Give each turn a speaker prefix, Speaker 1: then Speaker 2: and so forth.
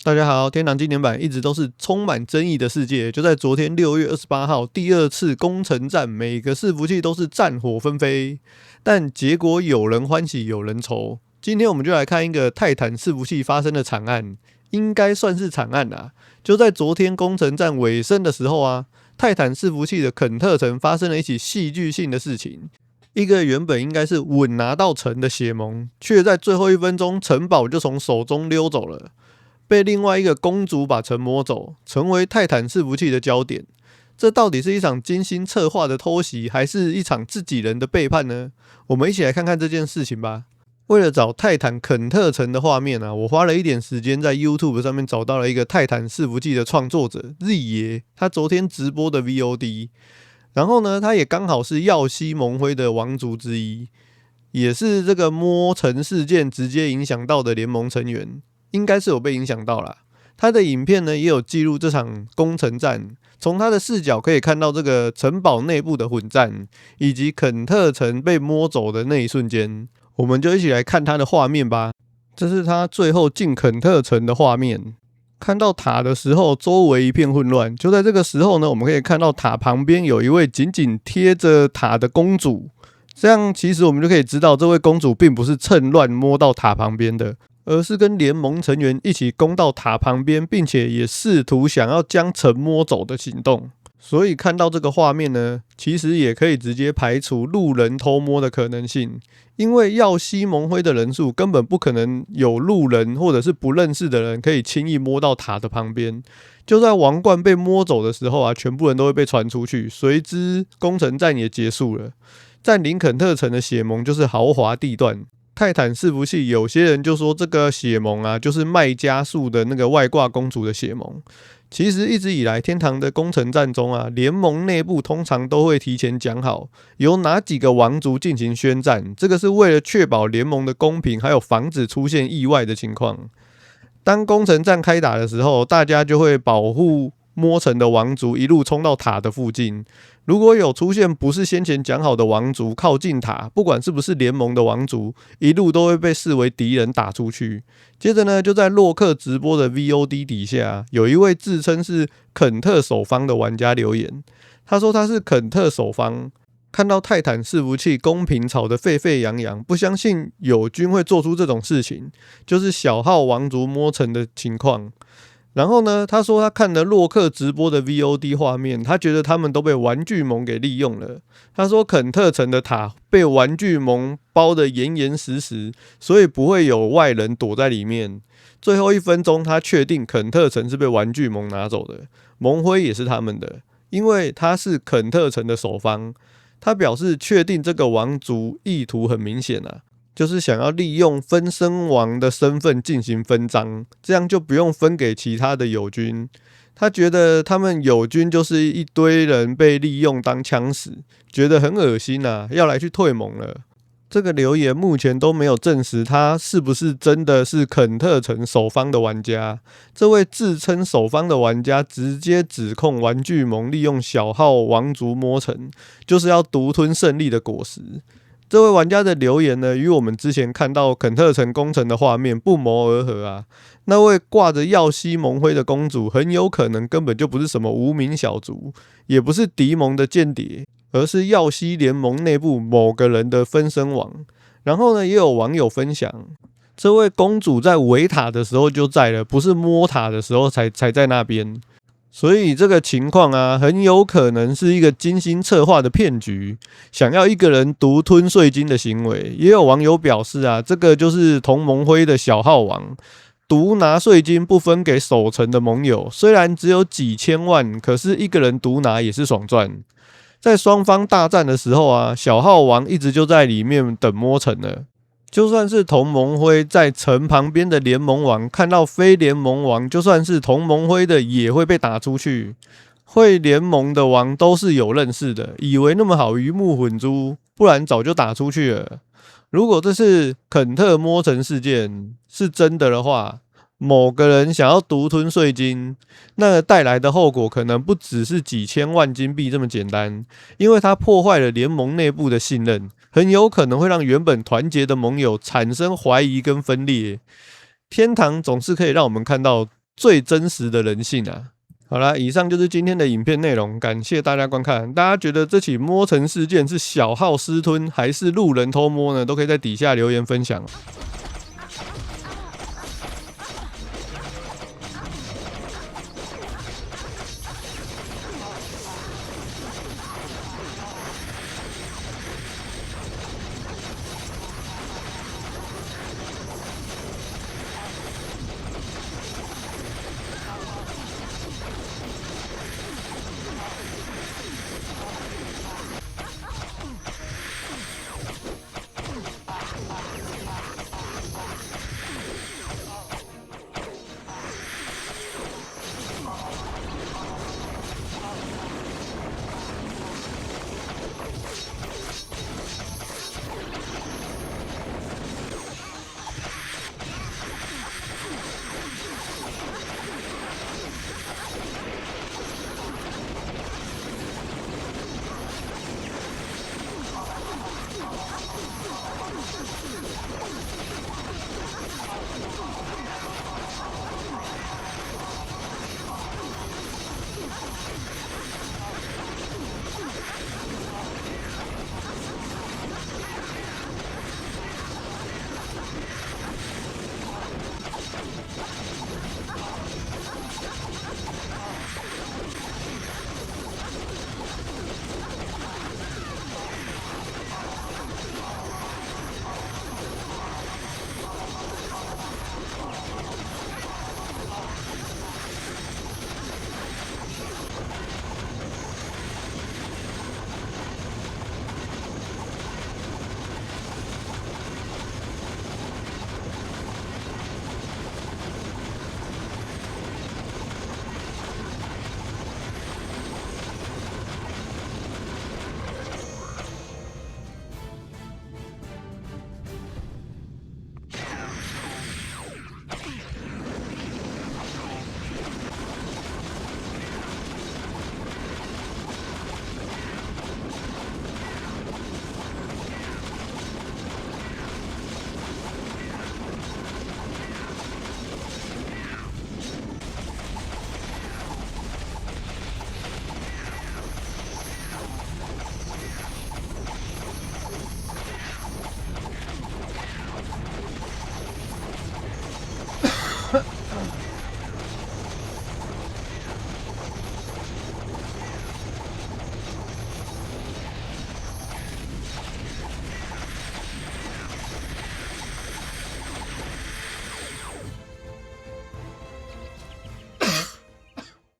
Speaker 1: 大家好，天堂經典版一直都是充滿爭議的世界。就在昨天6月28號，第二次攻城戰，每個伺服器都是戰火紛飛，但結果有人歡喜有人愁。今天我們就來看一個泰坦伺服器發生的慘案，應該算是慘案啦。就在昨天攻城戰尾聲的時候啊，泰坦伺服器的肯特城發生了一起戲劇性的事情。一個原本應該是穩拿到城的血盟，卻在最後1分鐘城堡就從手中溜走了。被另外一個公主把城摸走，成為泰坦伺服器的焦點。這到底是一場精心策劃的偷襲，還是一場自己人的背叛呢？我們一起來看看這件事情吧。為了找泰坦肯特城的畫面啊，我花了一點時間在 YouTube 上面找到了一個泰坦伺服器的創作者 Z 爺，他昨天直播的 VOD。然後呢，他也剛好是耀西盟輝的王族之一，也是這個摸城事件直接影響到的聯盟成員。應該是有被影響到啦。他的影片呢也有記錄這場攻城戰，從他的視角可以看到這個城堡內部的混戰，以及肯特城被摸走的那一瞬間。我們就一起來看他的畫面吧。這是他最後進肯特城的畫面。看到塔的時候，周圍一片混亂。就在這個時候呢，我們可以看到塔旁邊有一位緊緊貼着塔的公主。這樣其實我們就可以知道，這位公主並不是趁亂摸到塔旁邊的，而是跟聯盟成員一起攻到塔旁邊，並且也試圖想要將城摸走的行動。所以看到這個畫面呢，其實也可以直接排除路人偷摸的可能性，因為耀西盟輝的人數根本不可能有路人或者是不認識的人可以輕易摸到塔的旁邊。就在王冠被摸走的時候啊，全部人都會被傳出去，隨之攻城戰也結束了。佔領肯特城的血盟就是豪華地段。泰坦伺服器有些人就說這個血盟啊，就是麥加樹的那個外掛公主的血盟。其實一直以來，天堂的攻城戰中啊，聯盟內部通常都會提前講好，由哪幾個王族進行宣戰，這個是為了確保聯盟的公平，還有防止出現意外的情況。當攻城戰開打的時候，大家就會保護摸城的王族一路衝到塔的附近。如果有出現不是先前講好的王族靠近塔，不管是不是聯盟的王族，一路都會被視為敵人打出去。接着呢，就在洛克直播的 VOD 底下，有一位自稱是肯特守方的玩家留言，他說他是肯特守方，看到泰坦伺服器公平吵得沸沸揚揚，不相信友軍會做出這種事情，就是小號王族摸城的情況。然後呢，他說他看了洛克直播的 VOD 畫面，他覺得他們都被玩具盟給利用了。他說肯特城的塔被玩具盟包得嚴嚴實實，所以不會有外人躲在裡面。最後1分鐘，他確定肯特城是被玩具盟拿走的，盟輝也是他們的，因為他是肯特城的守方。他表示確定這個王族意圖很明顯啊。就是想要利用分身王的身份進行分贓，這樣就不用分給其他的友軍。他覺得他們友軍就是一堆人被利用當槍使，覺得很惡心啊，要來去退盟了。這個留言目前都沒有證實他是不是真的是肯特城守方的玩家。這位自稱守方的玩家直接指控玩具盟利用小號王族摸城，就是要獨吞勝利的果實。這位玩家的留言呢，與我們之前看到肯特城攻城的畫面不謀而合啊。那位掛着耀西盟輝的公主，很有可能根本就不是什麼無名小卒，也不是敵盟的間諜，而是耀西聯盟內部某個人的分身王。然後呢，也有網友分享，這位公主在圍塔的時候就在了，不是摸塔的時候才在那邊。所以這個情況啊，很有可能是一個精心策劃的騙局，想要一個人獨吞稅金的行為。也有網友表示啊，這個就是同盟輝的小號王，獨拿稅金不分給守城的盟友。雖然只有幾千萬，可是一個人獨拿也是爽賺。在雙方大戰的時候啊，小號王一直就在裡面等摸城了。就算是同盟輝在城旁邊的聯盟王看到非聯盟王，就算是同盟輝的也會被打出去。會聯盟的王都是有認識的，以為那麼好魚目混珠，不然早就打出去了。如果這是肯特摸城事件是真的話，某個人想要獨吞稅金，那帶來的後果可能不只是幾千萬金幣這麼簡單，因為他破壞了聯盟內部的信任，很有可能會讓原本團結的盟友產生懷疑跟分裂。天堂總是可以讓我們看到最真實的人性啊。好啦，以上就是今天的影片內容，感謝大家觀看。大家覺得這起摸橙事件是小號私吞還是路人偷摸呢？都可以在底下留言分享。